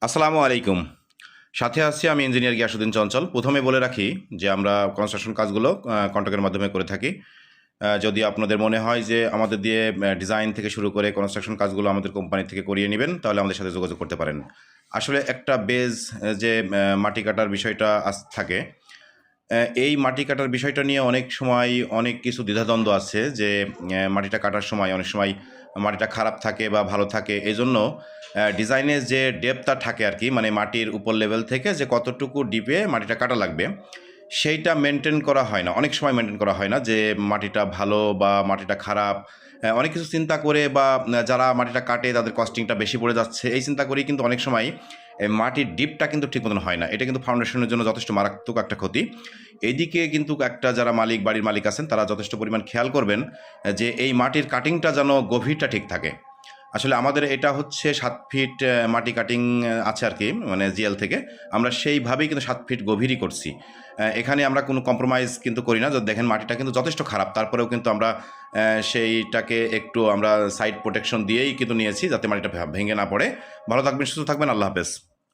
আসসালামু আলাইকুম। সাথে আছি আমি ইঞ্জিনিয়ার গিয়াসউদ্দিন চঞ্চল। প্রথমে বলে রাখি যে আমরা কনস্ট্রাকশন কাজগুলো কন্ট্রাক্টের মাধ্যমে করে থাকি। যদি আপনাদের মনে হয় যে আমাদের দিয়ে ডিজাইন থেকে শুরু করে কনস্ট্রাকশন কাজগুলো আমাদের কোম্পানি থেকে করিয়ে নেবেন, তাহলে আমাদের সাথে যোগাযোগ করতে পারেন। আসলে একটা বেজ যে মাটি কাটার বিষয়টা থাকে, এই মাটি কাটার বিষয়টা নিয়ে অনেক সময় অনেক কিছু দ্বিধাদ্বন্দ্ব আছে যে মাটিটা কাটার সময় অনেক সময় মাটিটা খারাপ থাকে বা ভালো থাকে। এজন্য ডিজাইনের যে ডেপথটা থাকে আরকি, মানে মাটির উপর লেভেল থেকে যে কতটুকু ডিপে মাটিটা কাটা লাগবে, সেইটা মেইনটেইন করা হয় না। অনেক সময় মেইনটেইন করা হয় না যে মাটিটা ভালো বা মাটিটা খারাপ। অনেক কিছু চিন্তা করে বা যারা মাটিটা কাটে তাদের কস্টিংটা বেশি পড়ে যাচ্ছে, এই চিন্তা করেই কিন্তু অনেক সময় মাটির ডিপটা কিন্তু ঠিক মতন হয় না। এটা কিন্তু ফাউন্ডেশনের জন্য যথেষ্ট মারাত্মক একটা ক্ষতি। এইদিকে কিন্তু একটা যারা বাড়ির মালিক আছেন তারা যথেষ্ট পরিমাণ খেয়াল করবেন যে এই মাটির কাটিংটা যেন গভীরটা ঠিক থাকে। আসলে আমাদের এটা হচ্ছে ৭ ফিট মাটি কাটিং আছে আরকি, মানে জিএল থেকে। আমরা সেইভাবেই কিন্তু ৭ ফিট গভীরই করছি। এখানে আমরা কোনো কম্প্রোমাইজ কিন্তু করি না। দেখেন মাটিটা কিন্তু যথেষ্ট খারাপ। তারপরেও কিন্তু আমরা সেইটাকে একটু আমরা সাইড প্রোটেকশন দিয়েই কিন্তু নিয়েছি যাতে মাটিটা ভেঙে না পড়ে। ভালো থাকবেন, সুস্থ থাকবেন। আল্লাহ হাফেজ।